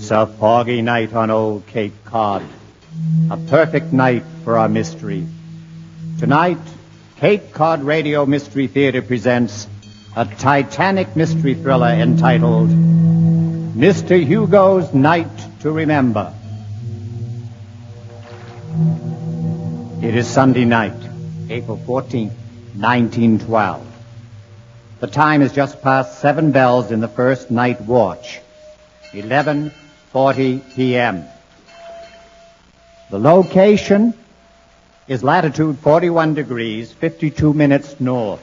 It's a foggy night on old Cape Cod. A perfect night for our mystery. Tonight, Cape Cod Radio Mystery Theater presents a Titanic mystery thriller entitled Mr. Hugos' Night to Remember. It is Sunday night, April 14th, 1912. The time is just past 7 bells in the first night watch, 11:40 p.m. The location is latitude 41 degrees, 52 minutes north,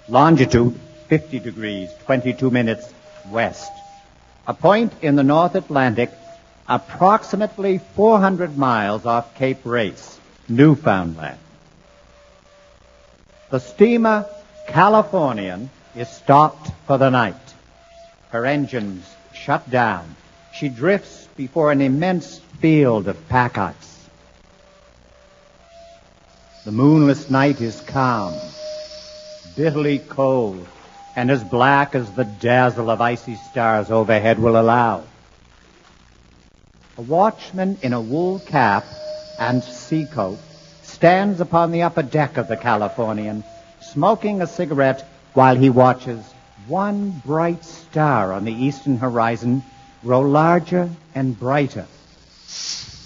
longitude 50 degrees, 22 minutes west. A point in the North Atlantic, approximately 400 miles off Cape Race, Newfoundland. The steamer Californian is stopped for the night. Her engines shut down. She drifts before an immense field of pack ice. The moonless night is calm, bitterly cold, and as black as the dazzle of icy stars overhead will allow. A watchman in a wool cap and sea coat stands upon the upper deck of the Californian, smoking a cigarette while he watches one bright star on the eastern horizon grow larger and brighter.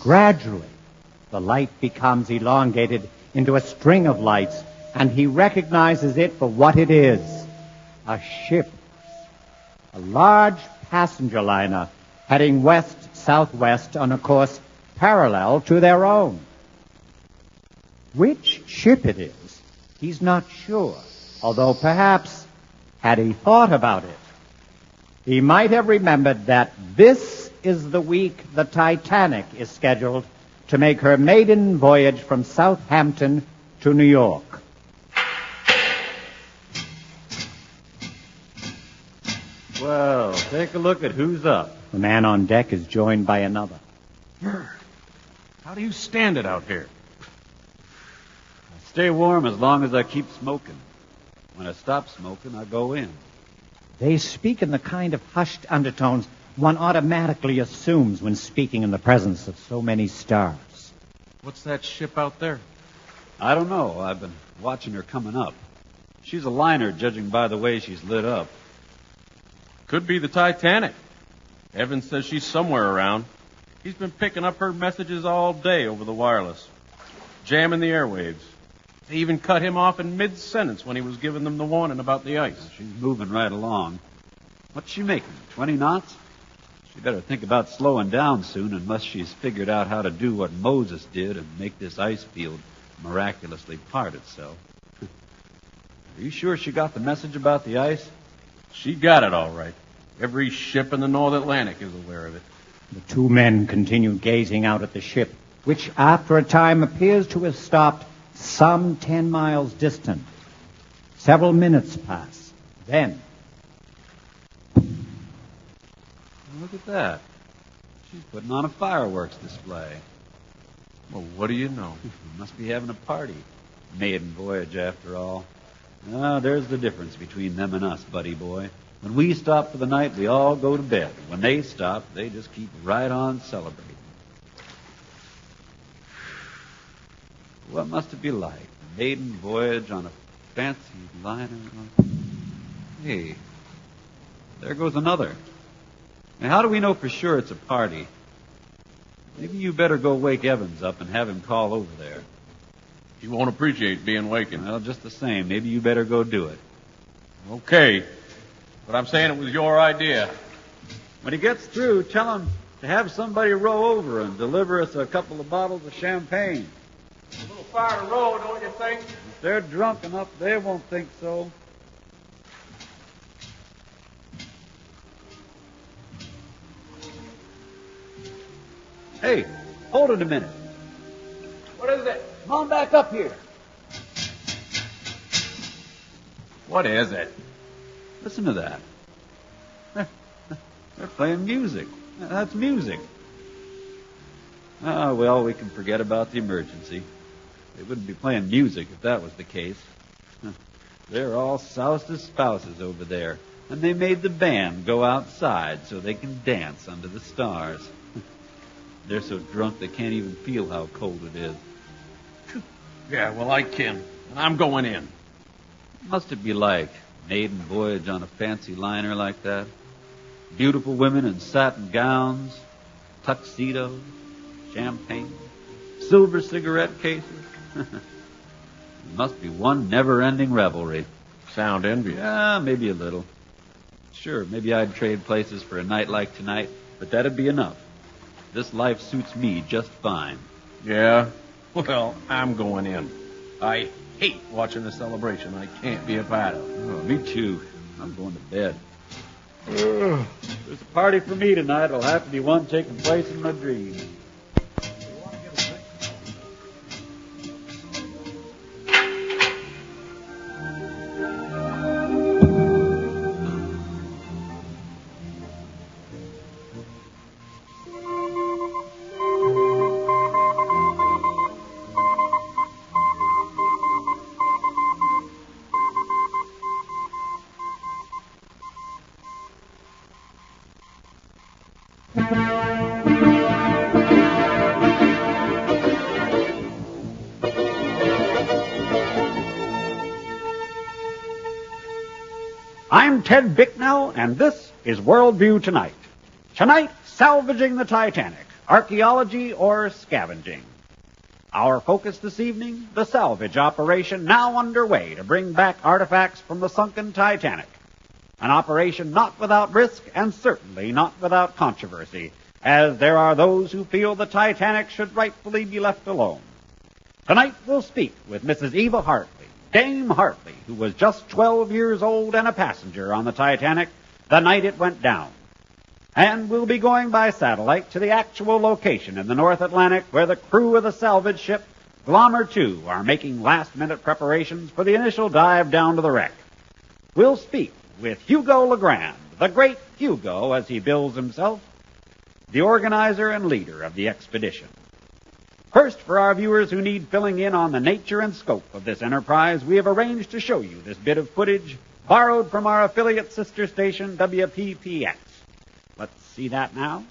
Gradually, the light becomes elongated into a string of lights, and he recognizes it for what it is, a ship, a large passenger liner heading west-southwest on a course parallel to their own. Which ship it is, he's not sure, although perhaps, had he thought about it, he might have remembered that this is the week the Titanic is scheduled to make her maiden voyage from Southampton to New York. Well, take a look at who's up. The man on deck is joined by another. How do you stand it out here? I stay warm as long as I keep smoking. When I stop smoking, I go in. They speak in the kind of hushed undertones one automatically assumes when speaking in the presence of so many stars. What's that ship out there? I don't know. I've been watching her coming up. She's a liner, judging by the way she's lit up. Could be the Titanic. Evans says she's somewhere around. He's been picking up her messages all day over the wireless, jamming the airwaves. They even cut him off in mid-sentence when he was giving them the warning about the ice. She's moving right along. What's she making, 20 knots? She better think about slowing down soon unless she's figured out how to do what Moses did and make this ice field miraculously part itself. Are you sure she got the message about the ice? She got it all right. Every ship in the North Atlantic is aware of it. The two men continue gazing out at the ship, which after a time appears to have stopped some 10 miles distant. Several minutes pass. Then... Look at that. She's putting on a fireworks display. Well, what do you know? Must be having a party. Maiden voyage, after all. Ah, there's the difference between them and us, buddy boy. When we stop for the night, we all go to bed. When they stop, they just keep right on celebrating. What must it be like? A maiden voyage on a fancy liner? Hey, there goes another. Now, how do we know for sure it's a party? Maybe you better go wake Evans up and have him call over there. He won't appreciate being wakened. Well, just the same, maybe you better go do it. Okay, but I'm saying it was your idea. When he gets through, tell him to have somebody row over and deliver us a couple of bottles of champagne. A little far to row, don't you think? If they're drunk enough, they won't think so. Hey, hold it a minute. What is it? Come on back up here. What is it? Listen to that. They're playing music. That's music. Ah, well, we can forget about the emergency. They wouldn't be playing music if that was the case. They're all soused as spouses over there, And they made the band go outside so they can dance under the stars. They're so drunk they can't even feel how cold it is. Yeah, well, I can. I'm going in. Must it be like maiden voyage on a fancy liner like that? Beautiful women in satin gowns, tuxedos, champagne, silver cigarette cases. It must be one never-ending revelry. Sound envious. Yeah, maybe a little. Sure, maybe I'd trade places for a night like tonight, but that'd be enough. This life suits me just fine. Yeah? Well, I'm going in. I hate watching the celebration I can't be a part of. Oh, me too. I'm going to bed. There's a party for me tonight. It'll have to be one taking place in my dreams. I'm Ted Bicknell, and this is Worldview Tonight. Tonight, salvaging the Titanic, archaeology or scavenging. Our focus this evening, the salvage operation now underway to bring back artifacts from the sunken Titanic. An operation not without risk and certainly not without controversy, as there are those who feel the Titanic should rightfully be left alone. Tonight we'll speak with Mrs. Eva Hartley, Dame Hartley, who was just 12 years old and a passenger on the Titanic the night it went down. And we'll be going by satellite to the actual location in the North Atlantic where the crew of the salvage ship Glommer 2 are making last-minute preparations for the initial dive down to the wreck. We'll speak with Hugo Legrand, the great Hugo as he bills himself, the organizer and leader of the expedition. First, for our viewers who need filling in on the nature and scope of this enterprise, we have arranged to show you this bit of footage borrowed from our affiliate sister station, WPPX. Let's see that now.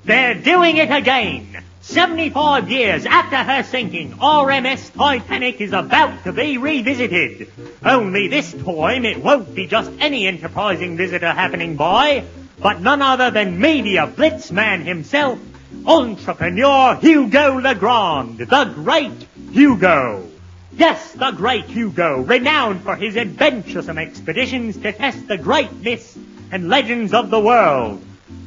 They're doing it again. 75 years after her sinking, RMS Titanic is about to be revisited. Only this time it won't be just any enterprising visitor happening by, but none other than media blitzman himself, entrepreneur Hugo Legrand, the great Hugo. Yes, the great Hugo, renowned for his adventuresome expeditions to test the great myths and legends of the world.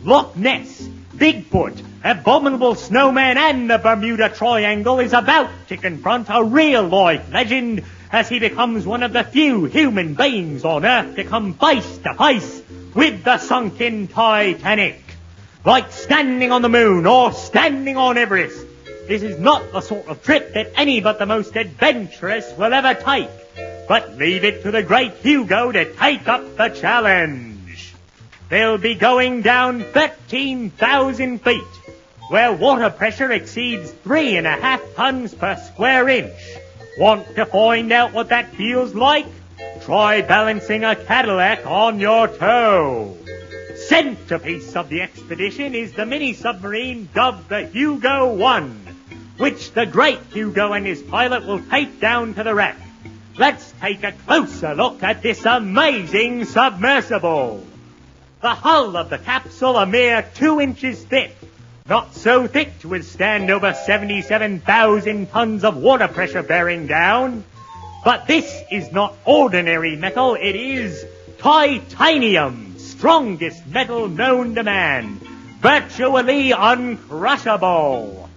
Loch Ness, Bigfoot, Abominable Snowman, and the Bermuda Triangle is about to confront a real-life legend as he becomes one of the few human beings on Earth to come face to face with the sunken Titanic. Like standing on the moon or standing on Everest, this is not the sort of trip that any but the most adventurous will ever take. But leave it to the great Hugo to take up the challenge. They'll be going down 13,000 feet, where water pressure exceeds 3.5 tons per square inch. Want to find out what that feels like? Try balancing a Cadillac on your toe. Centerpiece of the expedition is the mini-submarine dubbed the Hugo 1, which the great Hugo and his pilot will take down to the wreck. Let's take a closer look at this amazing submersible. The hull of the capsule a mere 2 inches thick, not so thick to withstand over 77,000 tons of water pressure bearing down. But this is not ordinary metal, it is titanium, strongest metal known to man, virtually uncrushable.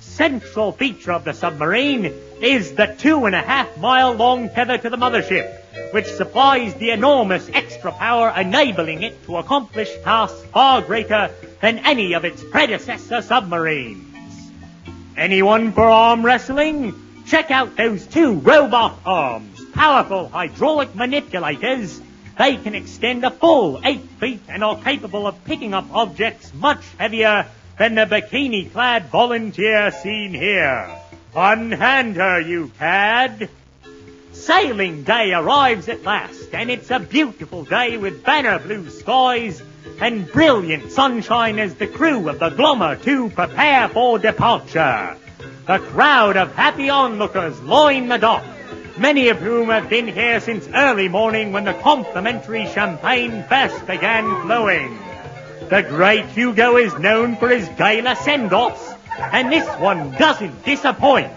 Central feature of the submarine is the 2.5-mile-long tether to the mothership, which supplies the enormous extra power enabling it to accomplish tasks far greater than any of its predecessor submarines. Anyone for arm wrestling? Check out those 2 robot arms, powerful hydraulic manipulators. They can extend a full 8 feet and are capable of picking up objects much heavier than the bikini-clad volunteer seen here. Unhand her, you cad. Sailing day arrives at last, and it's a beautiful day with banner blue skies and brilliant sunshine as the crew of the Glommer 2 prepare for departure. The crowd of happy onlookers line the dock, many of whom have been here since early morning when the complimentary champagne first began flowing. The great Hugo is known for his gala send-offs, and this one doesn't disappoint.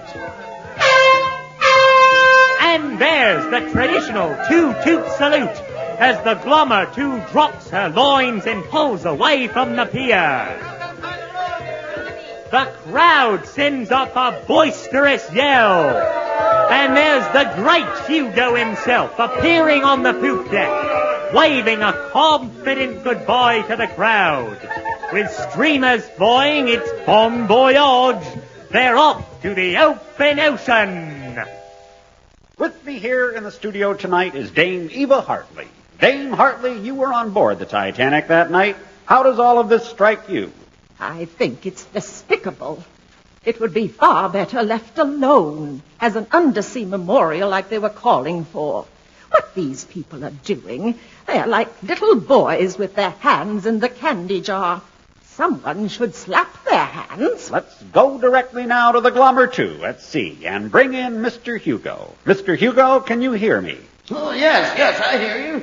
And there's the traditional two-toot salute as the Glommer 2 drops her lines and pulls away from the pier. The crowd sends up a boisterous yell. And there's the great Hugo himself appearing on the poop deck, waving a confident goodbye to the crowd. With streamers flying, it's bon voyage. They're off to the open ocean. With me here in the studio tonight is Dame Eva Hartley. Dame Hartley, you were on board the Titanic that night. How does all of this strike you? I think it's despicable. It would be far better left alone as an undersea memorial like they were calling for. What these people are doing, they're like little boys with their hands in the candy jar. Someone should slap their hands. Let's go directly now to the Glommer 2 at sea and bring in Mr. Hugo. Mr. Hugo, can you hear me? Oh, yes, I hear you.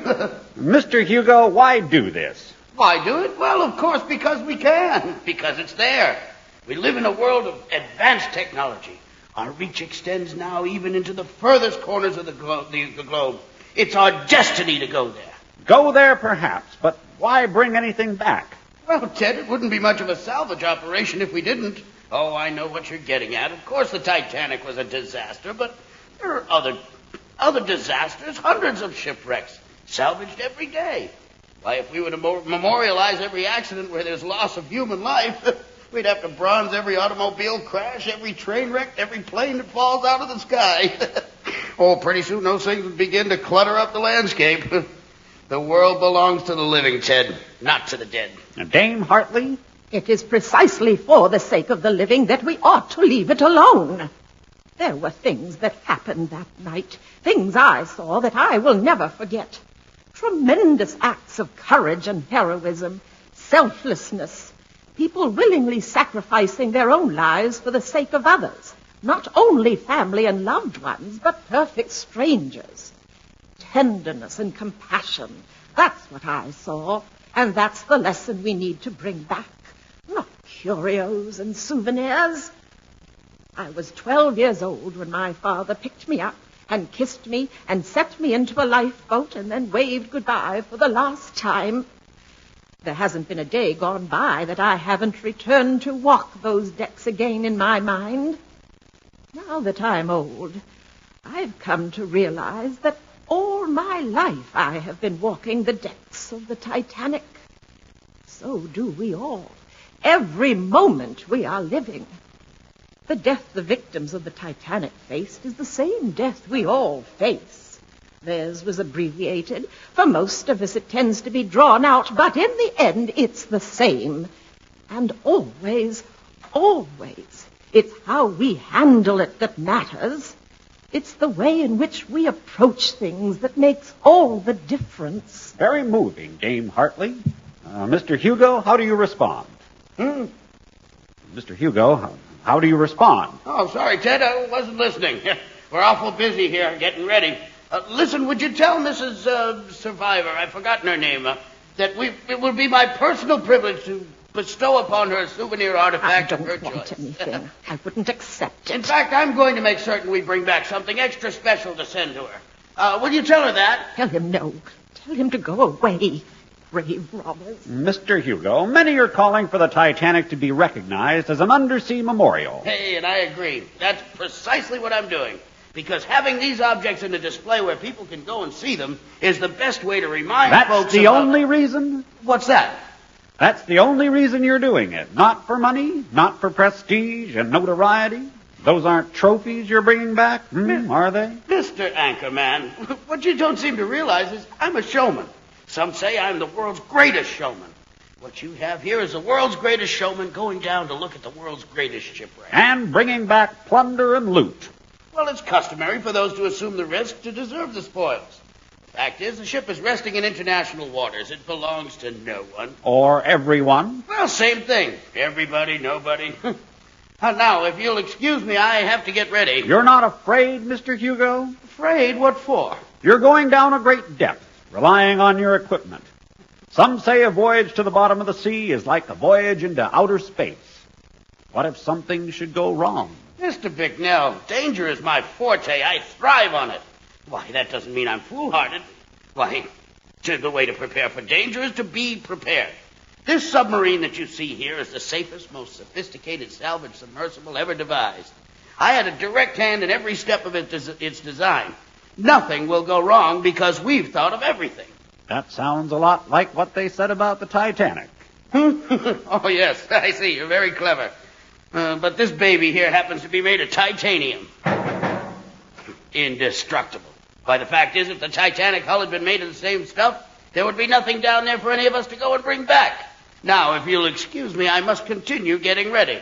Mr. Hugo, why do this? Why do it? Well, of course, because we can. Because it's there. We live in a world of advanced technology. Our reach extends now even into the furthest corners of the globe. It's our destiny to go there. Go there, perhaps, but why bring anything back? Well, Ted, it wouldn't be much of a salvage operation if we didn't. Oh, I know what you're getting at. Of course, the Titanic was a disaster, but there are other disasters, hundreds of shipwrecks, salvaged every day. Why, if we were to memorialize every accident where there's loss of human life, we'd have to bronze every automobile crash, every train wreck, every plane that falls out of the sky. Oh, pretty soon those things would begin to clutter up the landscape. The world belongs to the living, Ted, not to the dead. Dame Hartley? It is precisely for the sake of the living that we ought to leave it alone. There were things that happened that night, things I saw that I will never forget. Tremendous acts of courage and heroism, selflessness, people willingly sacrificing their own lives for the sake of others, not only family and loved ones, but perfect strangers. Tenderness and compassion, that's what I saw, and that's the lesson we need to bring back, not curios and souvenirs. I was 12 years old when my father picked me up and kissed me and set me into a lifeboat and then waved goodbye for the last time. There hasn't been a day gone by that I haven't returned to walk those decks again in my mind. Now that I'm old, I've come to realize that all my life I have been walking the decks of the Titanic. So do we all. Every moment we are living. The death the victims of the Titanic faced is the same death we all face. Theirs was abbreviated. For most of us it tends to be drawn out, but in the end it's the same. And always, it's how we handle it that matters. It's the way in which we approach things that makes all the difference. Very moving, Dame Hartley. Mr. Hugo, how do you respond? Mr. Hugo, how do you respond? Oh, sorry, Ted, I wasn't listening. We're awful busy here getting ready. Listen, would you tell Mrs. Survivor, I've forgotten her name, that it would be my personal privilege to bestow upon her a souvenir artifact of her choice. I don't want anything. I wouldn't accept it. In fact, I'm going to make certain we bring back something extra special to send to her. Will you tell her that? Tell him no. Tell him to go away. Brave robbers. Mr. Hugo, many are calling for the Titanic to be recognized as an undersea memorial. Hey, and I agree. That's precisely what I'm doing. Because having these objects in a display where people can go and see them is the best way to remind folks That's the only reason? What's that? That's the only reason you're doing it. Not for money, not for prestige and notoriety. Those aren't trophies you're bringing back, are they? Mr. Anchorman, what you don't seem to realize is I'm a showman. Some say I'm the world's greatest showman. What you have here is the world's greatest showman going down to look at the world's greatest shipwreck. And bringing back plunder and loot. Well, it's customary for those to assume the risk to deserve the spoils. Fact is, the ship is resting in international waters. It belongs to no one. Or everyone. Well, same thing. Everybody, nobody. Now, if you'll excuse me, I have to get ready. You're not afraid, Mr. Hugo? Afraid? What for? You're going down a great depth, relying on your equipment. Some say a voyage to the bottom of the sea is like a voyage into outer space. What if something should go wrong? Mr. Bicknell, danger is my forte. I thrive on it. Why, that doesn't mean I'm foolhardy. Why, the way to prepare for danger is to be prepared. This submarine that you see here is the safest, most sophisticated salvage submersible ever devised. I had a direct hand in every step of its design. Nothing will go wrong because we've thought of everything. That sounds a lot like what they said about the Titanic. Oh, yes, I see. You're very clever. But this baby here happens to be made of titanium. Indestructible. Why, the fact is, if the Titanic hull had been made of the same stuff, there would be nothing down there for any of us to go and bring back. Now, if you'll excuse me, I must continue getting ready.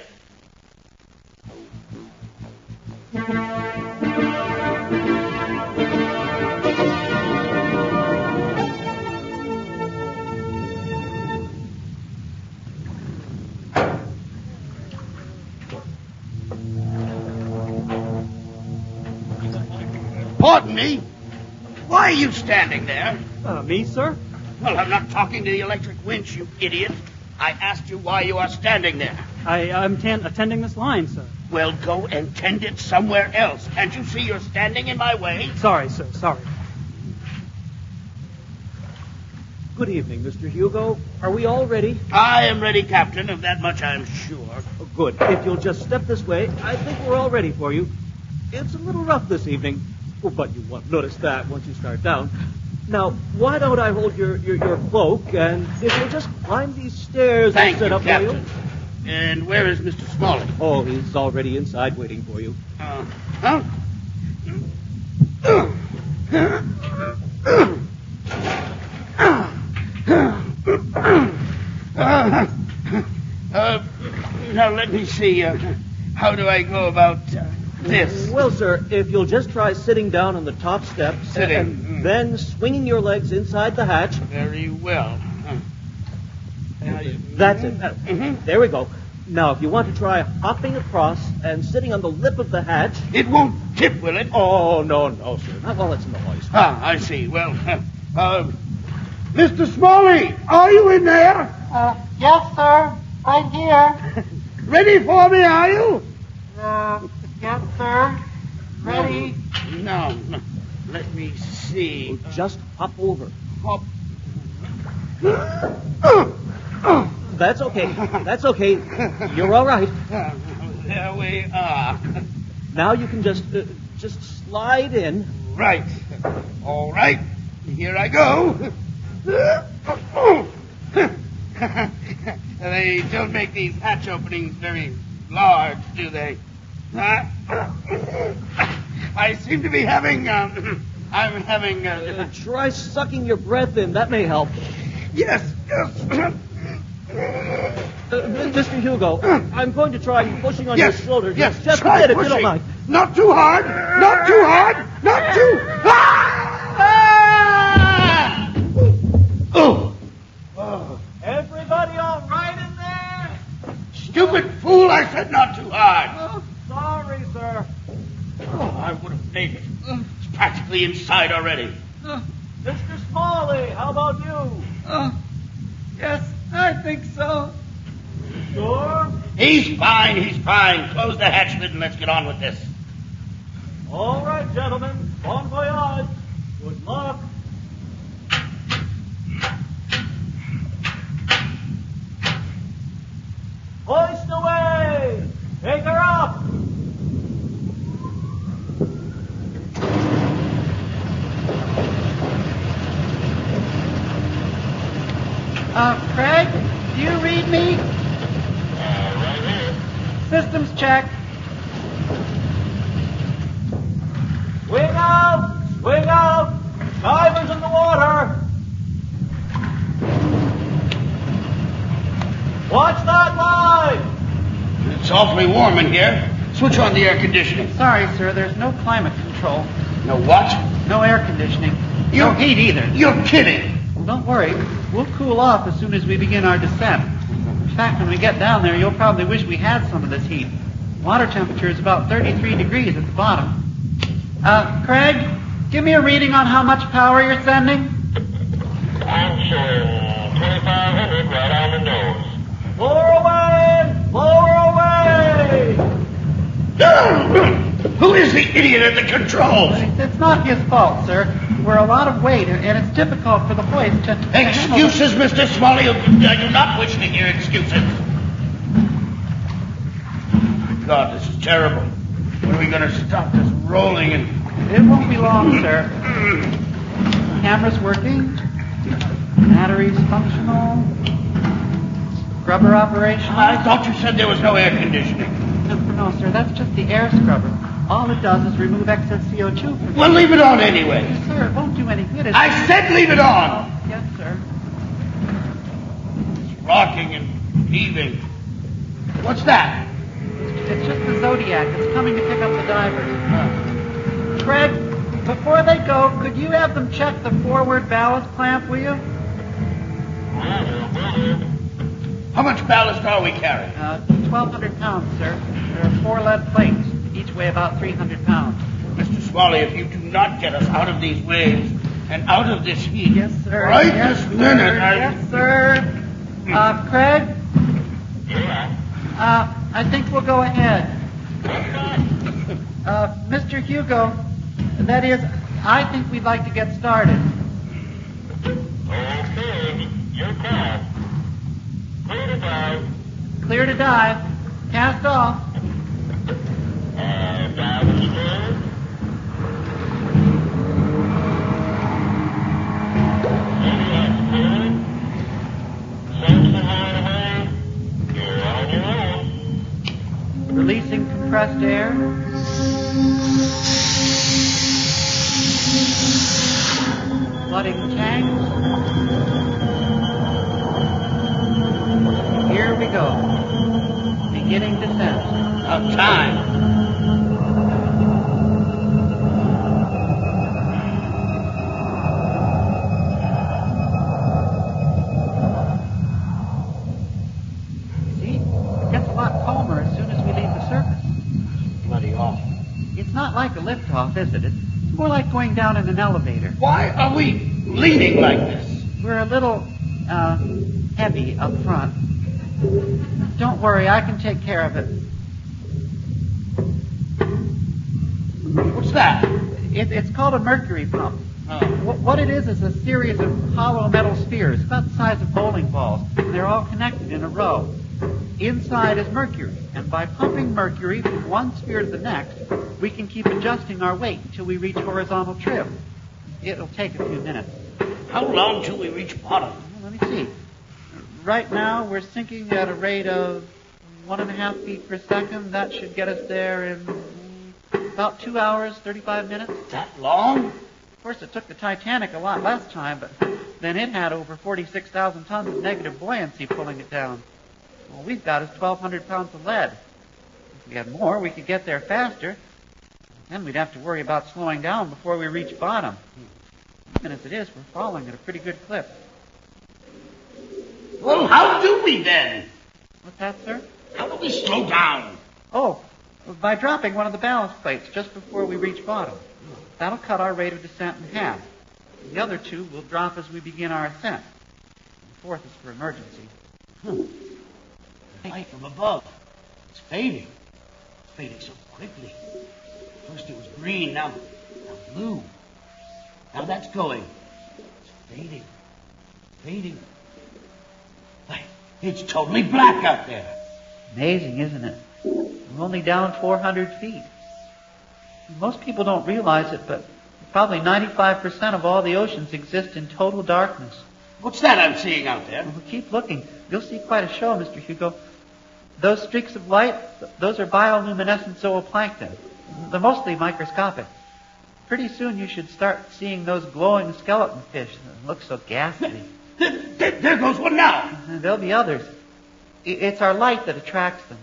Pardon me? Why are you standing there? Me, sir? Well, I'm not talking to the electric winch, you idiot. I asked you why you are standing there. I'm attending this line, sir. Well, go and tend it somewhere else. Can't you see you're standing in my way? Sorry, sir, sorry. Good evening, Mr. Hugo. Are we all ready? I am ready, Captain. Of that much I'm sure. Oh, good. If you'll just step this way, I think we're all ready for you. It's a little rough this evening. Oh, but you won't notice that once you start down. Now, why don't I hold your cloak, and if you'll just climb these stairs Thank and set you, up Captain. for you. And where is Mr. Smalley? Oh, he's already inside waiting for you. Huh? Now, let me see. How do I go about this? Well, sir, if you'll just try sitting down on the top step Sitting. and then swinging your legs inside the hatch. Very well. That's it. There we go. Now, if you want to try hopping across and sitting on the lip of the hatch. It won't tip, will it? Oh, no, sir. Not while it's noise. Ah, I see. Well, Mr. Smalley, are you in there? Yes, sir. Right here. Ready for me, are you? Yes, sir. Ready? No. Let me see. Oh, just hop over. Hop. That's okay. That's okay. You're all right. There we are. Now you can just slide in. Right. All right. Here I go. They don't make these hatch openings very large, do they? I seem to be having, I'm having, Try sucking your breath in. That may help. Yes. Mr. Hugo, I'm going to try pushing on your shoulder. Yes, Just a try bit, if you pushing. don't mind. Not too hard. Not too hard. Not too... Ah! Oh. Everybody all right in there? Stupid fool, I said not too hard. Oh, sorry, sir. Oh, I would have made it. It's practically inside already. Mr. Smalley, how about you? Yes, I think so. Sure? He's fine. Close the hatch lid and let's get on with this. All right, gentlemen. Bon voyage. Good luck. Hoist away! Take her up! Craig, do you read me? Right here. Systems check. Swing out! Swing out! Divers in the water! Watch that line! It's awfully warm in here. Switch on the air conditioning. Sorry, sir, there's no climate control. No what? No air conditioning. You- No heat either. You're kidding. Well, don't worry. We'll cool off as soon as we begin our descent. In fact, when we get down there, you'll probably wish we had some of this heat. Water temperature is about 33 degrees at the bottom. Craig, give me a reading on how much power you're sending. I'm showing 2,500 right on the nose. Lower away! Lower away! Who is the idiot at the controls? It's not his fault, sir. We're a lot of weight, and it's difficult for the hoist to... Excuses, Mr. Smalley. I do not wish to hear excuses. God, this is terrible. When are we going to stop this rolling and... It won't be long, sir. Camera's working. Batteries functional. Scrubber operational. I thought you said there was no air conditioning. No, sir, that's just the air scrubber. All it does is remove excess CO2 from... Well, leave it on anyway. Sir, it won't do any good. I said leave it on. Yes, sir. It's rocking and heaving. What's that? It's just the Zodiac. It's coming to pick up the divers. Craig, before they go, could you have them check the forward ballast clamp, will you? How much ballast are we carrying? 1,200 pounds, sir. There are 4 lead plates. Each weigh about 300 pounds. Mr. Smalley, if you do not get us out of these waves and out of this heat... Yes, sir. Right Yes, this sir. minute, Yes, sir. Craig? I think we'll go ahead. Mr. Hugo, that is, I think we'd like to get started. Okay, you're clear. Clear to dive. Clear to dive. Cast off. Dive is clear. Zodiac's clear. Samson Hideaway, you're on your own. Releasing compressed air. Flooding tanks. Here we go. Beginning descent. About time. See? It gets a lot calmer as soon as we leave the surface. Bloody awful. It's not like a liftoff, is it? It's more like going down in an elevator. Why are we leaning like this? We're a little, heavy up front. Don't worry, I can take care of it. What's that? It's called a mercury pump. Oh. What it is a series of hollow metal spheres, about the size of bowling balls. They're all connected in a row. Inside is mercury, and by pumping mercury from one sphere to the next, we can keep adjusting our weight until we reach horizontal trim. It'll take a few minutes. How long till we reach bottom? Well, let me see. Right now, we're sinking at a rate of 1.5 feet per second. That should get us there in about 2 hours, 35 minutes. That long? Of course, it took the Titanic a lot less time, but then it had over 46,000 tons of negative buoyancy pulling it down. All we've got is 1,200 pounds of lead. If we had more, we could get there faster. Then we'd have to worry about slowing down before we reach bottom. Even as it is, we're falling at a pretty good clip. Well, how do we then? What's that, sir? How do we slow down? Oh, by dropping one of the ballast plates just before we reach bottom. That'll cut our rate of descent in half. The other 2 will drop as we begin our ascent. The 4th is for emergency. Light from above. It's fading. It's fading so quickly. First it was green, now blue. Now that's going. It's fading. Fading. Why, it's totally black out there. Amazing, isn't it? We're only down 400 feet. Most people don't realize it, but probably 95% of all the oceans exist in total darkness. What's that I'm seeing out there? Well, keep looking. You'll see quite a show, Mr. Hugo. Those streaks of light, those are bioluminescent zooplankton. They're mostly microscopic. Pretty soon you should start seeing those glowing skeleton fish that look so ghastly. There goes one now. And there'll be others. It's our light that attracts them.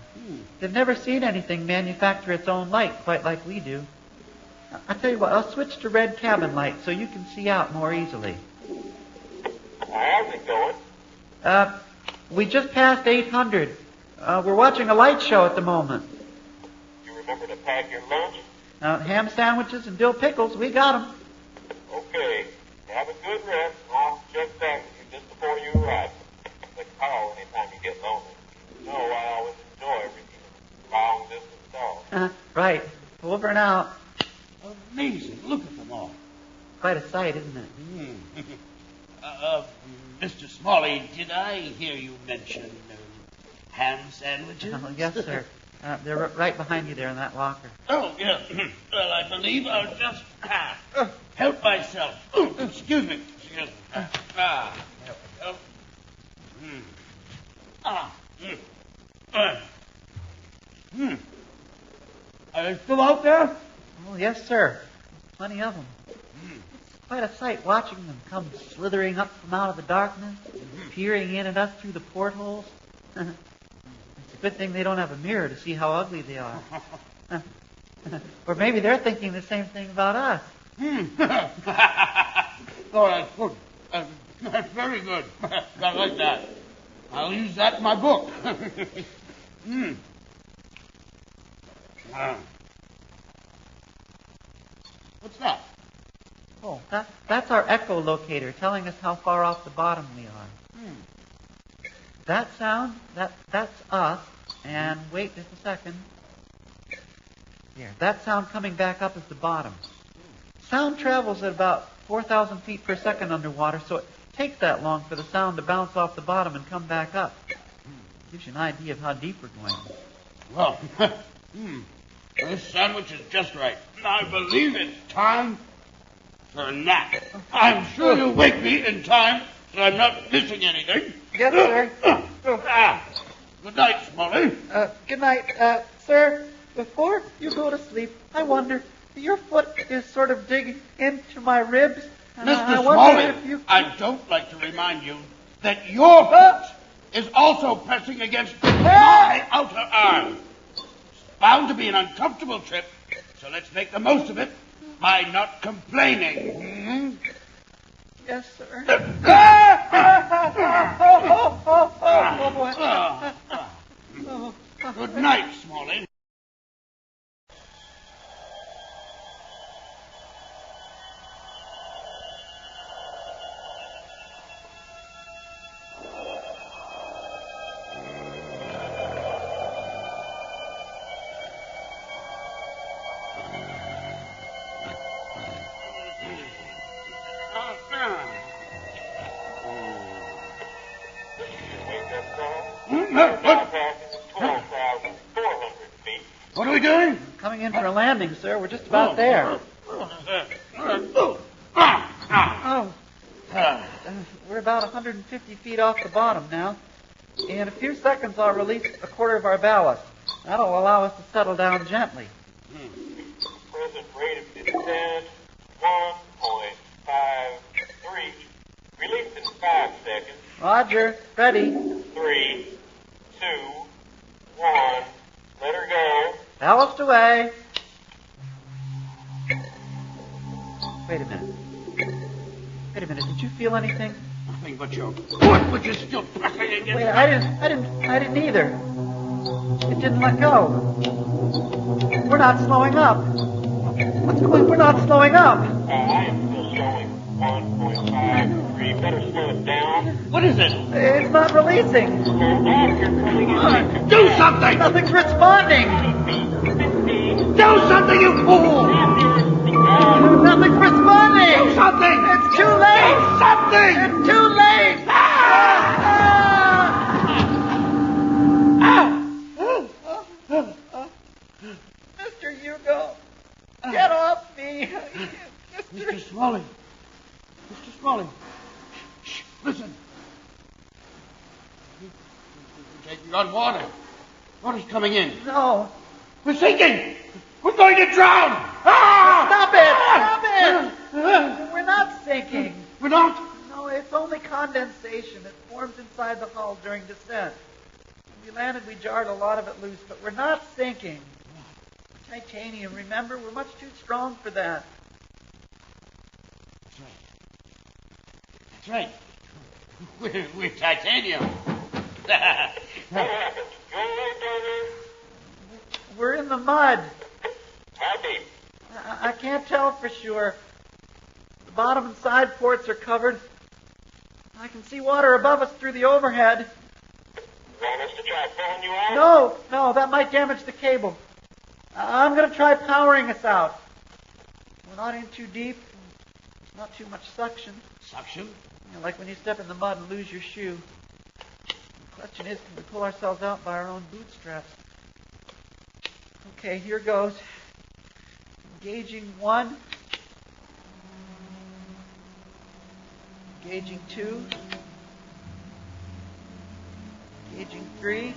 They've never seen anything manufacture its own light quite like we do. I'll tell you what, I'll switch to red cabin light so you can see out more easily. How's it going? We just passed 800. We're watching a light show at the moment. You remember to pack your lunch? Ham sandwiches and dill pickles, we got them. Okay. Have a good rest. I'll check back with you just before you arrive. But call anytime you get lonely. You know I always enjoy reading long distance calls. Right. Over and out. Amazing. Look at them all. Quite a sight, isn't it? Mr. Smalley, did I hear you mention ham sandwiches? Yes, sir. They're right behind you there in that locker. Oh, yes. Well, I believe I'll just help myself. Excuse me. Help. Are they still out there? Oh, yes, sir. Plenty of them. It's quite a sight watching them come slithering up from out of the darkness, peering in at us through the portholes. It's a good thing they don't have a mirror to see how ugly they are. Or maybe they're thinking the same thing about us. Oh, that's good. That's very good. I like that. I'll use that in my book. What's that? Oh, that's our echolocator telling us how far off the bottom we are. That sound, that's us. And wait just a second. Here, that sound coming back up is the bottom. Sound travels at about 4,000 feet per second underwater, so it takes that long for the sound to bounce off the bottom and come back up. Gives you an idea of how deep we're going. Well, this sandwich is just right. I believe it's time for a nap. I'm sure you'll wake me in time so I'm not missing anything. Yes, sir. Good night, Smalley. Good night. Sir, before you go to sleep, I wonder, your foot is sort of digging into my ribs. And Mr. I wonder Smalley, if you... I don't like to remind you that your foot is also pressing against my outer arm. It's bound to be an uncomfortable trip, so let's make the most of it by not complaining. Yes, sir. Oh, boy. Good night, Smalley. What are we doing? Coming in for a landing, sir. We're just about there. We're about 150 feet off the bottom now. In a few seconds, I'll release a quarter of our ballast. That'll allow us to settle down gently. Present rate of descent, 1.53. Release in 5 seconds. Roger. Ready. 3, 2, 1. Let her go. Ballast away. Wait a minute. Did you feel anything? Nothing but your foot, which is still pressing against. Wait, I didn't either. It didn't let go. We're not slowing up. What's going? We're not slowing up. I am still showing 1.53. Better slow it down. What is it? It's not releasing. Do something! Nothing's responding. Do something, you fool! Nothing's responding. Do something! It's too late. Do something! It's too late. Mr. Hugo, get off me. Mr. Smalley. Shh, listen. We're taking on water. Water's coming in. No. We're sinking. We're going to drown. Stop it. We're not sinking. We're not? No, it's only condensation. It forms inside the hull during descent. we landed, we jarred a lot of it loose, but we're not sinking. Titanium, remember? We're much too strong for that. That's right. We're titanium. What happened? You all right down there? We're in the mud. How deep? I can't tell for sure. The bottom and side ports are covered. I can see water above us through the overhead. Want us to try pulling you out? No, that might damage the cable. I'm going to try powering us out. We're not in too deep. There's not too much suction. Suction? Like when you step in the mud and lose your shoe. The question is, can we pull ourselves out by our own bootstraps? Okay, here goes. Engaging 1. Engaging 2. Engaging 3.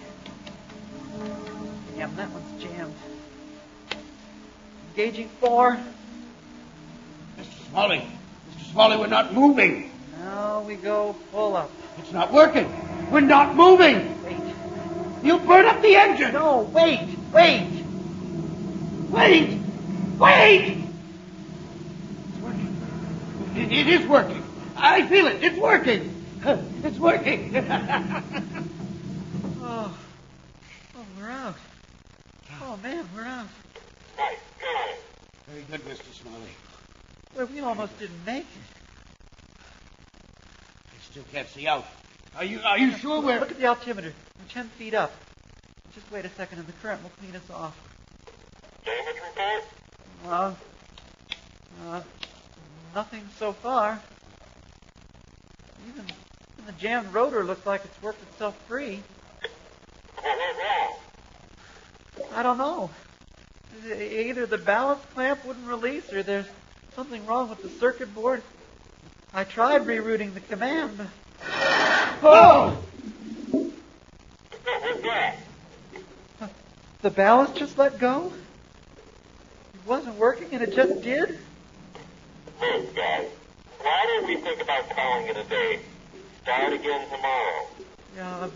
Damn, that one's jammed. Engaging 4. Mr. Smalley, we're not moving. Now we go full up. It's not working. We're not moving. Wait. You burn up the engine. No, wait. Wait. It's working. It is working. I feel it. It's working. It's working. Oh, we're out. Oh, man, we're out. Nice. Good. Very good, Mr. Smalley. Well, we almost didn't make it. I still can't see out. Are you sure we're... Look at the altimeter. We're 10 feet up. Just wait a second and the current will clean us off. Damage report? Nothing so far. Even the jammed rotor looks like it's worked itself free. What went wrong? I don't know. Either the balance clamp wouldn't release or there's something wrong with the circuit board. I tried rerouting the command, but... Oh! What was that? The ballast just let go? It wasn't working and it just did? Look, guys, why don't we think about calling it a day? Start again tomorrow. Yeah,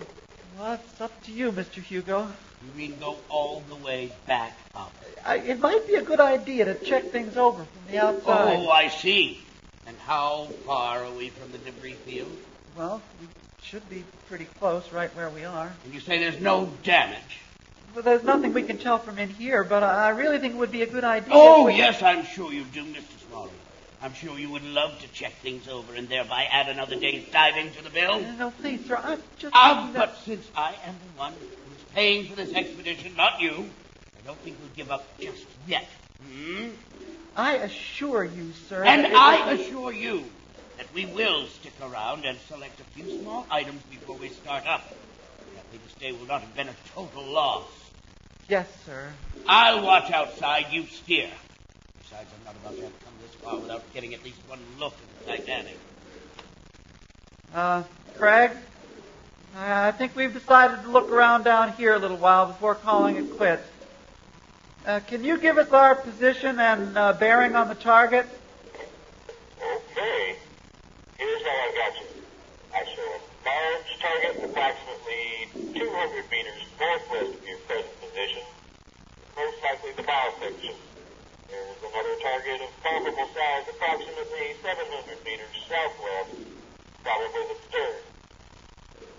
well, it's up to you, Mr. Hugo. You mean go all the way back up? It might be a good idea to check things over from the outside. Oh, I see. And how far are we from the debris field? Well, we should be pretty close, right where we are. And you say there's no damage? Well, there's nothing we can tell from in here, but I really think it would be a good idea. Oh, yes, I'm sure you do, Mr. Smalley. I'm sure you would love to check things over and thereby add another day's diving to the bill. No, please, sir, I'm just... But since I am the one who's paying for this expedition, not you, I don't think we'll give up just yet. I assure you, sir... And I assure you that we will stick around and select a few small items before we start up. That way this day will not have been a total loss. Yes, sir. I'll watch outside, you steer. Besides, I'm not about to have come this far without getting at least one look at the Titanic. Craig, I think we've decided to look around down here a little while before calling it quits. Can you give us our position and bearing on the target? Okay. Here's how I got you. I show a large target approximately 200 meters northwest of your present position, most likely the bow section. There's another target of comparable size approximately 700 meters southwest, probably the stern.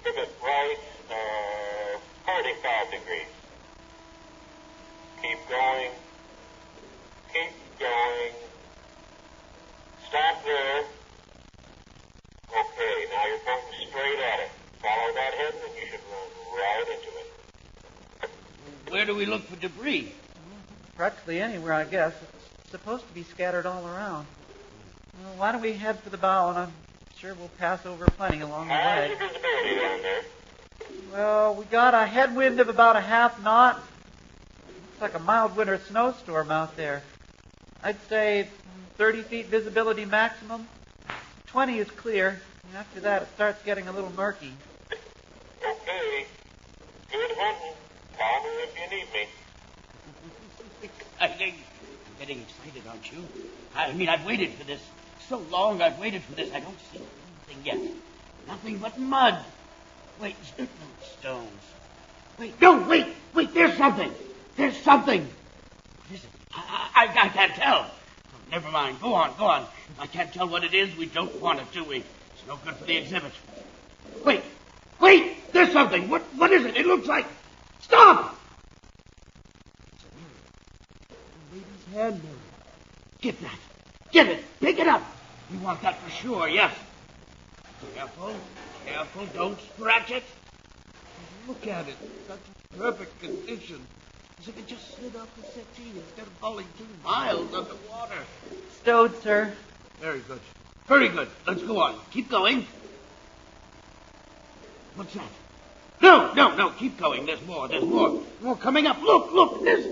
Pivot right, 45 degrees. Keep going. Keep going. Stop there. Okay, now you're pointing straight at it. Follow that head and you should run right into it. Where do we look for debris? Practically anywhere, I guess. It's supposed to be scattered all around. Well, why don't we head for the bow, and I'm sure we'll pass over plenty along the How's way. your visibility down there? Well, we got a headwind of about a half knot. Looks like a mild winter snowstorm out there. I'd say 30 feet visibility maximum. 20 is clear. After that, it starts getting a little murky. Okay. Good hunting. Call me if you need me. Exciting. I'm getting excited, aren't you? I mean, I've waited for this. So long I've waited for this. I don't see anything yet. Nothing but mud. Wait, stones. Wait, no, wait, there's something. There's something. What is it? I can't tell. Never mind. Go on. If I can't tell what it is, we don't want it, do we? It's no good for the exhibit. Wait, there's something. What is it? It looks like... Stop! It's a mirror. A lady's hand mirror. Get that. Get it. Pick it up. We want that for sure, yes. Careful, don't scratch it. Look at it. It's such perfect condition. As if it just slid off the settee instead of falling 2 miles underwater. Stowed, sir. Very good. Very good. Let's go on. Keep going. What's that? No. Keep going. There's more. More coming up. Look. There's...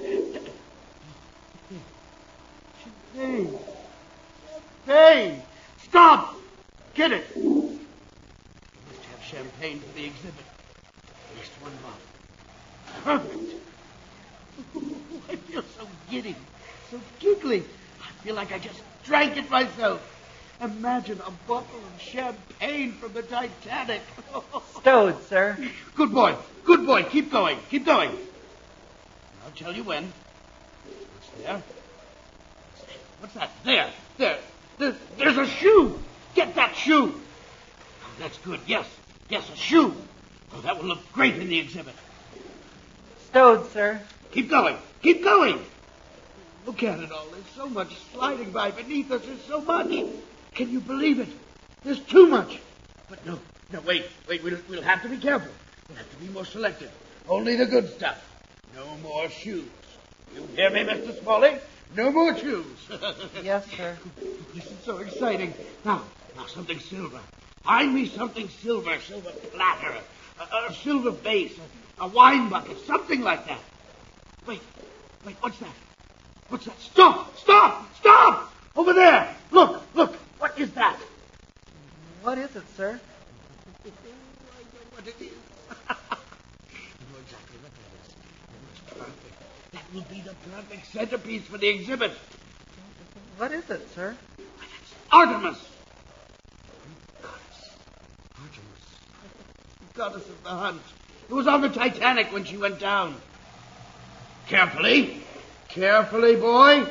Champagne. Stop. Get it. We must have champagne for the exhibit. At least 1 bottle. Perfect. I feel so giddy, so giggly. I feel like I just drank it myself. Imagine a bottle of champagne from the Titanic. Stowed, sir. Good boy. Keep going. I'll tell you when. What's there? What's that? There. There's a shoe. Get that shoe. Oh, that's good. Yes, a shoe. Oh, that will look great in the exhibit. Stowed, sir. Keep going. Look at it all. There's so much sliding by beneath us. There's so much. Can you believe it? There's too much. But no, wait. We'll have to be careful. We'll have to be more selective. Only the good stuff. No more shoes. You hear me, Mr. Smalley? No more shoes. Yes, sir. This is so exciting. Now, something silver. Find me something silver platter, a silver vase, a wine bucket, something like that. Wait, what's that? Stop! Over there! Look! What is that? What is it, sir? I know what it is. I know exactly what that is. It looks perfect. That will be the perfect centerpiece for the exhibit. What is it, sir? It's Artemis. Goddess of the hunt. It was on the Titanic when she went down. Carefully, boy.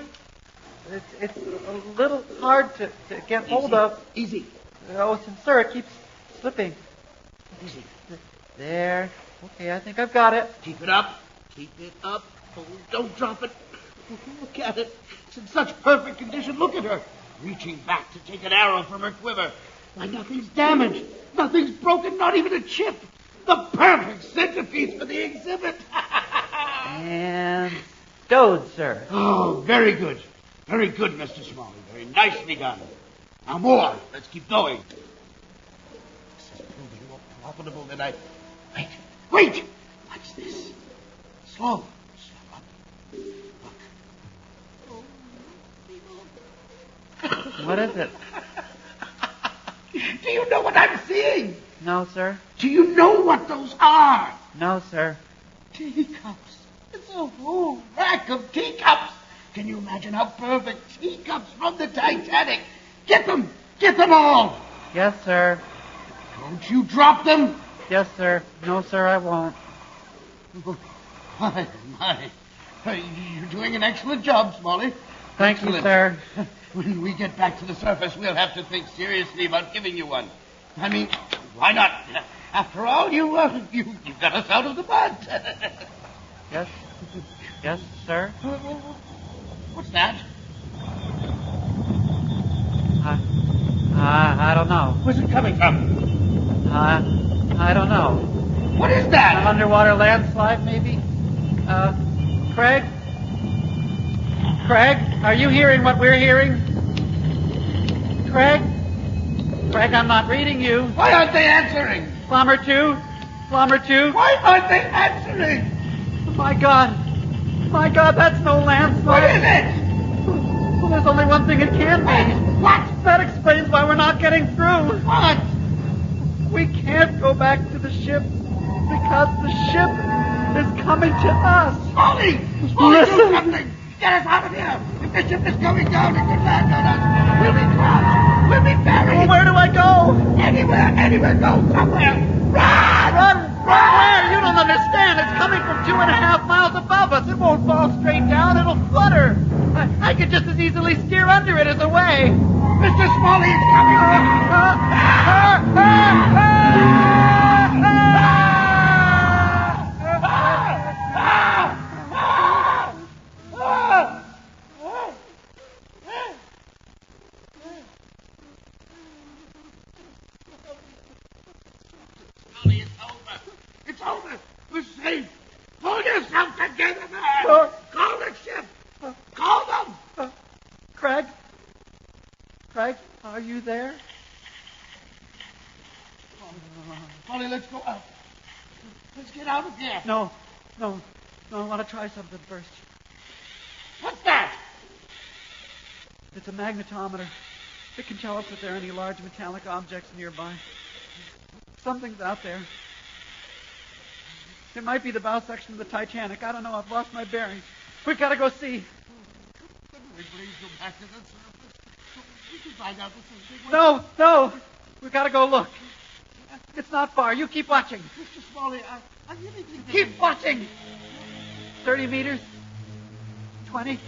It's a little hard to get hold of. Easy. Oh, sir, it keeps slipping. Easy. There. Okay, I think I've got it. Keep it up. Oh, don't drop it. Look at it. It's in such perfect condition. Look at her. Reaching back to take an arrow from her quiver. Why, nothing's damaged. Nothing's broken, not even a chip. The perfect centerpiece for the exhibit. And stowed, sir. Oh, very good. Very good, Mr. Smalley. Very nicely done. Now more. Let's keep going. This is proving more profitable than I... Wait! What's this? Slow up. Look. What is it? Do you know what I'm seeing? No, sir. Do you know what those are? No, sir. Teacups. It's a whole rack of teacups. Can you imagine how perfect teacups from the Titanic? Get them! Get them all! Yes, sir. Don't you drop them? Yes, sir. No, sir, I won't. My. You're doing an excellent job, Smalley. Thank you, sir. When we get back to the surface, we'll have to think seriously about giving you one. I mean, why not? After all, you got us out of the mud. Yes, sir. What's that? I don't know. Where's it coming from? I don't know. What is that? An underwater landslide, maybe? Craig? Craig, are you hearing what we're hearing? Craig? Craig, I'm not reading you. Why aren't they answering? Plumber 2? Why aren't they answering? My God, that's no landslide. What is it? Well, there's only one thing it can be. What? That explains why we're not getting through. What? We can't go back to the ship because the ship is coming to us. Smalley, Listen. do something. Get us out of here. If the ship is going down, it could land on us. We'll be crushed. We'll be buried. Well, where do I go? Anywhere. Go somewhere. Run! Run! Where? You don't understand. It's coming from 2.5 miles above us. It won't fall straight down. It'll flutter. I could just as easily steer under it as away. Mr. Smalley is coming. Smalley, it's over. It's over. We're safe. Pull yourself together, man. Call the ship. Call them. Craig? Craig, are you there? Smalley, let's go out. Let's get out of here. No. I want to try something first. What's that? It's a magnetometer. It can tell us if there are any large metallic objects nearby. Something's out there. It might be the bow section of the Titanic. I don't know. I've lost my bearings. We've got to go see. We please go back to the surface. We can find out this is big one. No. We've got to go look. It's not far. You keep watching. Mr. Smalley, I really think... Keep watching. 30 meters. 20.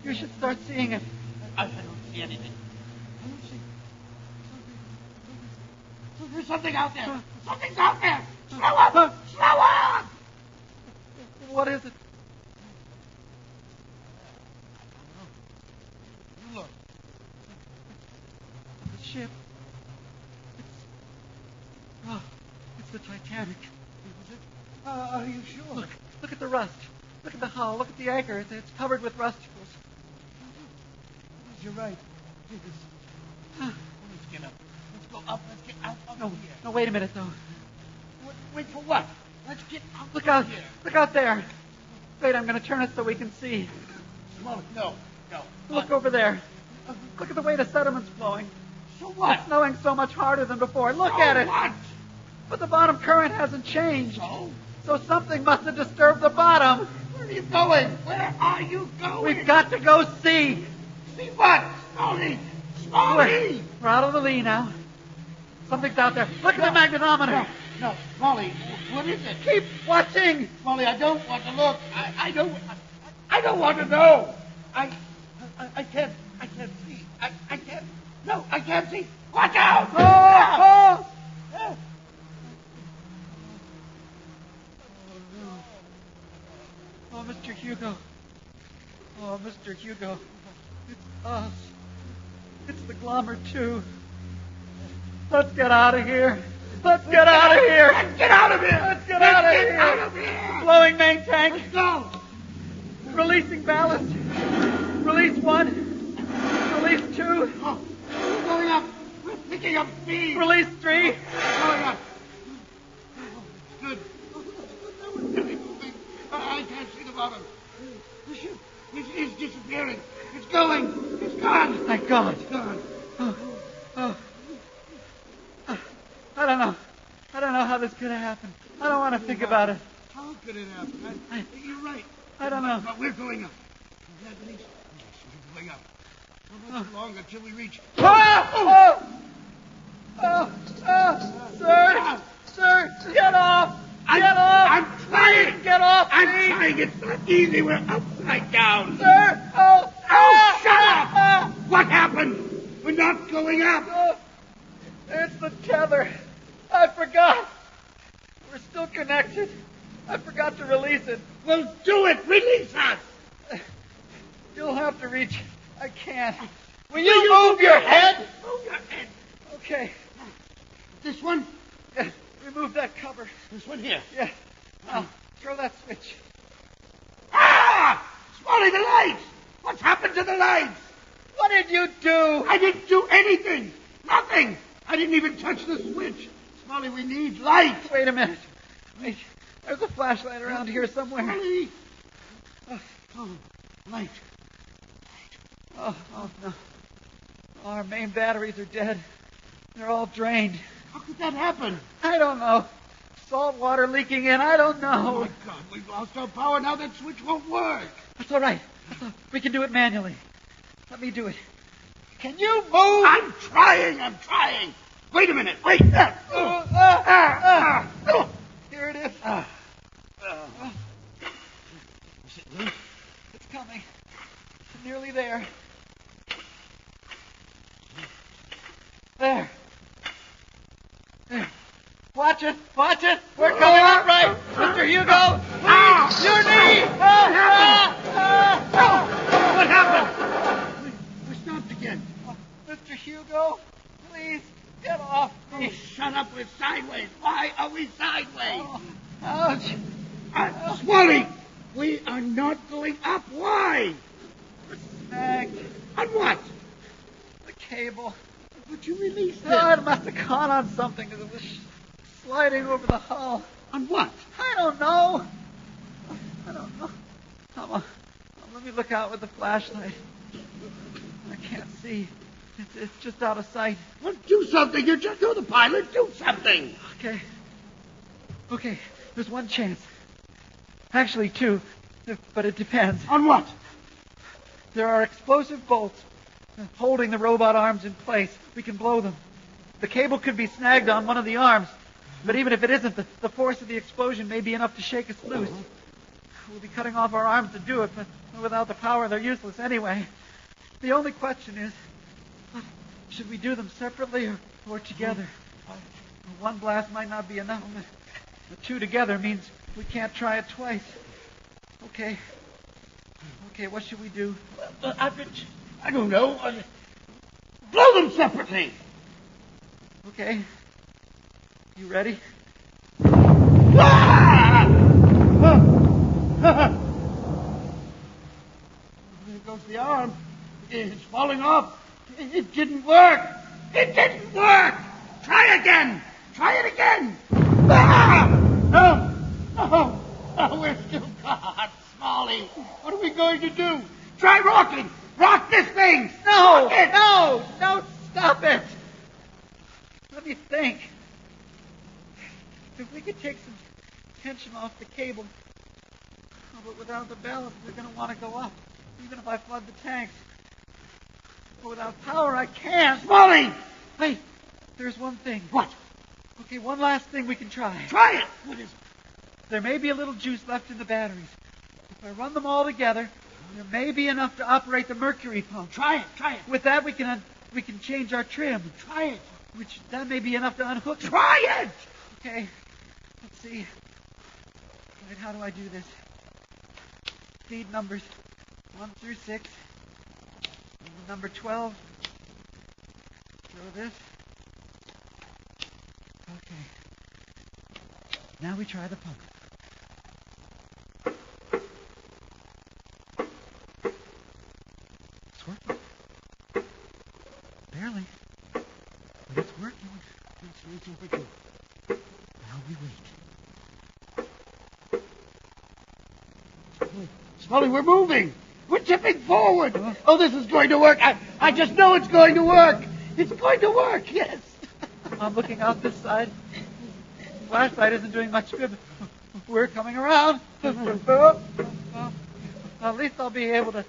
You should start seeing it. I don't see anything. I don't see... There's something out there. Something's out there. Slow up. Slow up. What is it? Look. The ship. It's the Titanic. Are you sure? Look at the rust. Look at the hull. Look at the anchor. It's covered with rusticles. You're right. Let's get up. Let's go up. Let's get out of here. No, wait a minute, though. Wait for what? Let's get out Look out. of here. Look out there. Wait, I'm going to turn it so we can see. Smalley, no. Look over there. Look at the way the sediment's flowing. So what? It's flowing so much harder than before. Look at it. What? But the bottom current hasn't changed. So? So something must have disturbed the bottom. Where are you going? Where are you going? We've got to go see. See what? Smalley! Smalley! We're out of the lee now. Something's out there. Look at the magnetometer. No, Smalley, what is it? Keep watching. Smalley, I don't want to look. I don't want to know. I can't see. I can't. No, I can't see. Watch out! Oh! Oh, Mr. Hugo. Oh, Mr. Hugo. It's us. It's the Glommer, too. Let's get out of here. Let's get out of here. Let's get out of here. Let's get out of here. Out of here. Blowing main tank. Let's go. Releasing ballast. Release 1. Release 2. Oh, we're going up. We're picking up speed. Release 3. We're going up. Oh, good. That was really moving. I can't see the bottom. The ship is disappearing. It's going. It's gone. Thank God. It's gone. Oh. I don't know how this could have happened. I don't want to think about it. How could it happen? You're right. I don't know. But we're going up. Yes, we're going up. How much longer until we reach... Sir, get off! Get off! I'm trying! Get off! I'm please. trying! It's not easy. We're upside down. Sir! Oh, shut up! What happened? We're not going up. It's the tether. I forgot. We're still connected. I forgot to release it. Well, do it. Release us. You'll have to reach. I can't. Will you move your head? Move your head. Okay. This one? Yeah, remove that cover. This one here. Yeah. Now, throw that switch. Ah! Smalley, the lights! What's happened to the lights? What did you do? I didn't do anything. Nothing. I didn't even touch the switch. Smalley, we need light. Wait a minute. Wait. There's a flashlight around here somewhere. Smalley. Oh, light. Oh, no. Our main batteries are dead. They're all drained. How could that happen? I don't know. Salt water leaking in. I don't know. Oh, my God. We've lost our power. Now that switch won't work. That's all right. We can do it manually. Let me do it. Can you move? I'm trying. Wait a minute. Wait. it is. Is it loose? It's coming. It's nearly there. There. Watch it. Watch it. We're coming out right. Mr. Hugo, please. Your knee. What happened? We stopped again. Mr. Hugo, please get off me. Shut up. We're sideways. Why are we sideways? Ouch. Swally, we are not going up. Why? We're snagged. On what? The cable. But you released it. Oh, it must have caught on something because it was sliding over the hull. On what? I don't know. Come on. Let me look out with the flashlight. I can't see. It's just out of sight. Well, do something. You're the pilot. Do something. Okay. There's one chance. Actually, two. But it depends. On what? There are explosive bolts holding the robot arms in place. We can blow them. The cable could be snagged on one of the arms. But even if it isn't, the force of the explosion may be enough to shake us loose. We'll be cutting off our arms to do it, but without the power, they're useless anyway. The only question is, should we do them separately or together? One blast might not be enough. The two together means we can't try it twice. Okay, what should we do? I don't know. Blow them separately. Okay. You ready? Ah! There goes the arm. It's falling off. It didn't work. It didn't work. Try again. Try it again. No, we're still caught. Smalley, what are we going to do? Try rocking. Rock this thing. No, Rock it. no, stop it. Let me think. If we could take some tension off the cable, but without the ballast, we're going to want to go up, even if I flood the tanks. But without power, I can't. Smalley! Wait, there's one thing. What? Okay, one last thing we can try. Try it. What is it? There may be a little juice left in the batteries. If I run them all together, there may be enough to operate the mercury pump. Try it. With that, we can change our trim. Try it. Which that may be enough to unhook it. Try it. Okay, let's see. Wait, how do I do this? Feed numbers 1 through 6. Number 12. Throw this. Okay. Now we try the pump. It's working. Barely. But it's working. Now we wait. Smalley, we're moving. We're tipping forward. Oh, this is going to work. I just know it's going to work. It's going to work, yes. I'm looking out this side. The flashlight isn't doing much good. We're coming around. At least I'll be able to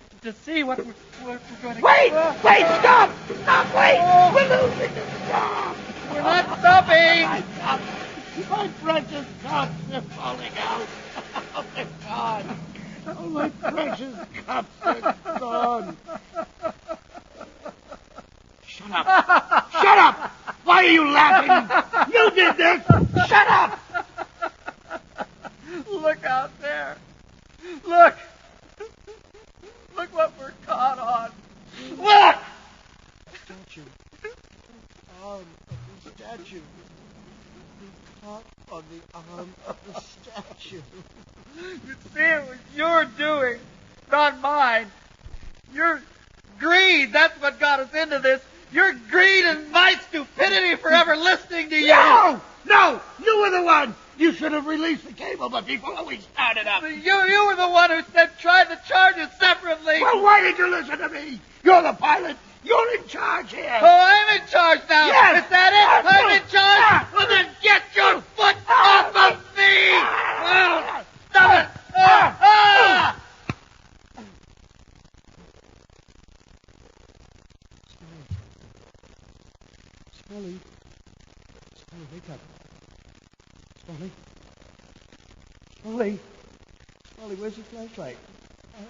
see what we're going to Wait! get. Wait! Stop! Stop! Wait! We're losing it! Stop! We're not stopping! My precious cups are falling out. Oh, my God. Oh, my precious cups are gone. Shut up. Shut up! Why are you laughing? You did this! Shut up! Look out there. Look. Look what we're caught on. Look! Statue. Arm of the statue. Be caught on the arm of the statue. You see, it was your doing, not mine. Your greed, that's what got us into this. Your greed and my stupidity for ever listening to you. No! You were the one! You should have released the cable before we started up. You were the one who said try the charges separately. Well, why did you listen to me? You're the pilot. You're in charge here. Oh, I'm in charge now. Yes. Is that it? I'm in charge? Well, then get your foot off of me. Oh, stop it. Smalley, wake up. Smalley. Smalley, where's your flashlight? I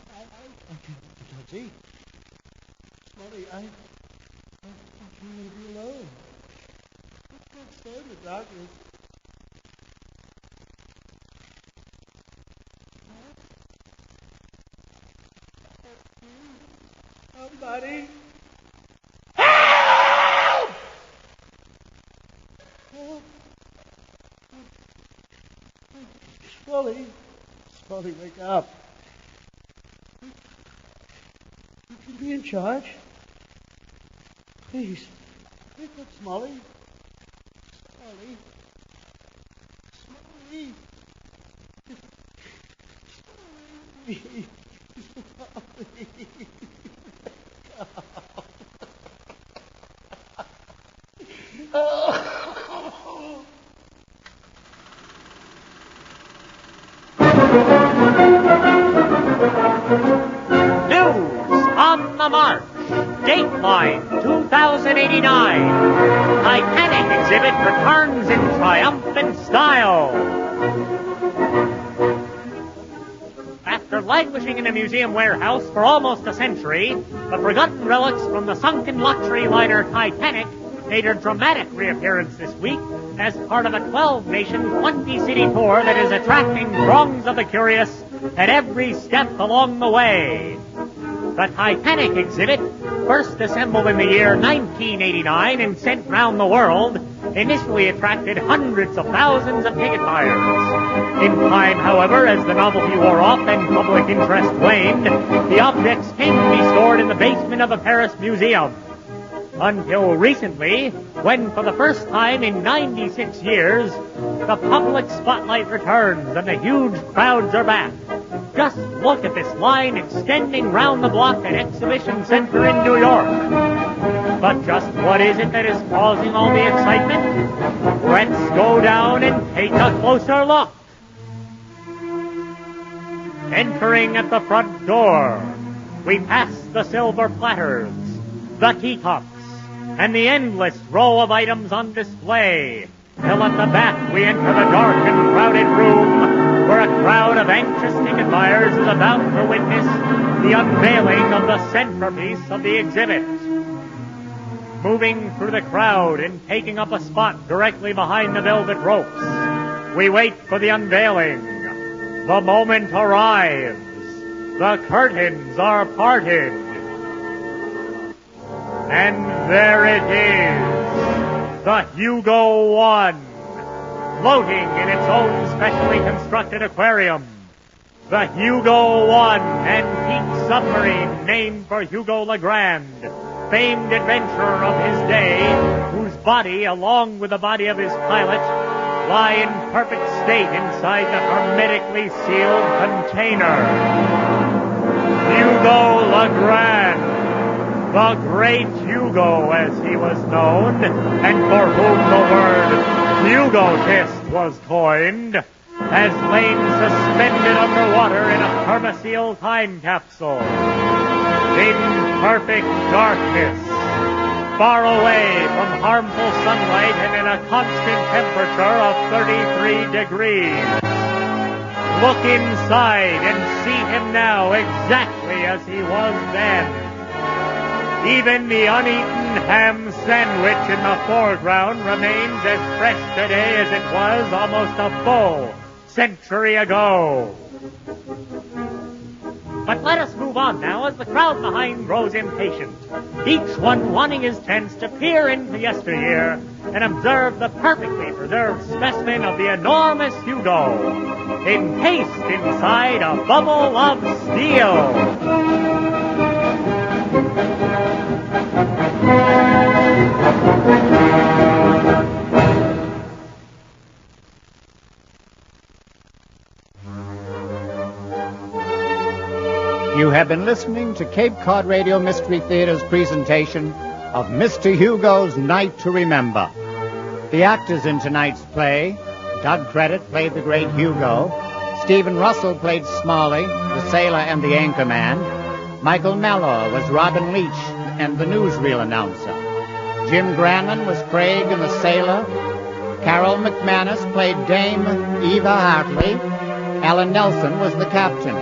can't see. Smalley, I can't let you alone. I can't stand the darkness. Somebody. Help! Smalley, wake up. You can be in charge. Please, wake up, Smalley. Smalley. News on the march. Dateline 2089. Titanic exhibit returns in triumphant style. After languishing in a museum warehouse for almost a century, the forgotten relics from the sunken luxury liner Titanic made a dramatic reappearance this week as part of a 12-nation, 20-city tour that is attracting throngs of the curious at every step along the way. The Titanic exhibit, first assembled in the year 1989 and sent round the world, initially attracted hundreds of thousands of ticket buyers. In time, however, as the novelty wore off and public interest waned, the objects came to be stored in the basement of the Paris Museum. Until recently, when for the first time in 96 years, the public spotlight returns and the huge crowds are back. Just look at this line extending round the block at Exhibition Center in New York. But just what is it that is causing all the excitement? Let's go down and take a closer look. Entering at the front door, we pass the silver platters, the teacups, and the endless row of items on display, till at the back we enter the dark and crowded room where a crowd of anxious ticket buyers is about to witness the unveiling of the centerpiece of the exhibit. Moving through the crowd and taking up a spot directly behind the velvet ropes, we wait for the unveiling. The moment arrives. The curtains are parted. And there it is, the Hugo 1, floating in its own specially constructed aquarium. The Hugo 1, antique submarine named for Hugo LeGrand, famed adventurer of his day, whose body, along with the body of his pilot, lie in perfect state inside the hermetically sealed container. Hugo LeGrand, the great Hugo, as he was known, and for whom the word Hugotist was coined, has lain suspended underwater in a permaseal time capsule. In perfect darkness, far away from harmful sunlight and in a constant temperature of 33 degrees. Look inside and see him now exactly as he was then. Even the uneaten ham sandwich in the foreground remains as fresh today as it was almost a full century ago. But let us move on now as the crowd behind grows impatient, each one wanting his chance to peer into yesteryear and observe the perfectly preserved specimen of the enormous Hugo, encased inside a bubble of steel. You have been listening to Cape Cod Radio Mystery Theater's presentation of Mr. Hugo's Night to Remember. The actors in tonight's play: Doug Credit played the great Hugo, Stephen Russell played Smalley, the sailor and the anchorman, Michael Mellor was Robin Leach and the newsreel announcer, Jim Granlin was Craig and the sailor, Carol McManus played Dame Eva Hartley, Alan Nelson was the captain.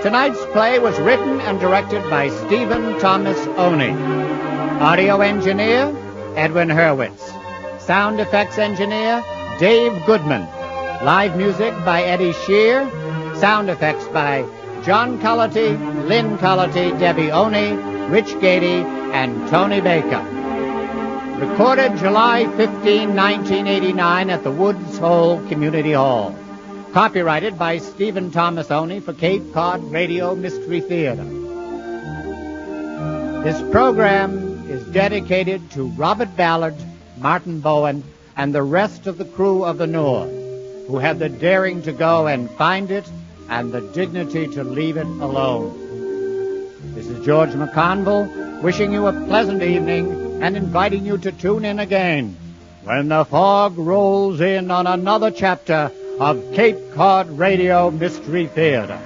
Tonight's play was written and directed by Stephen Thomas Oney. Audio engineer, Edwin Hurwitz. Sound effects engineer, Dave Goodman. Live music by Eddie Shear. Sound effects by John Cullity, Lynn Cullity, Debbie Oney, Rich Gady, and Tony Baker. Recorded July 15, 1989 at the Woods Hole Community Hall. Copyrighted by Stephen Thomas Oney for Cape Cod Radio Mystery Theater. This program is dedicated to Robert Ballard, Martin Bowen, and the rest of the crew of the North, who had the daring to go and find it and the dignity to leave it alone. This is George McConville wishing you a pleasant evening and inviting you to tune in again when the fog rolls in on another chapter of Cape Cod Radio Mystery Theater.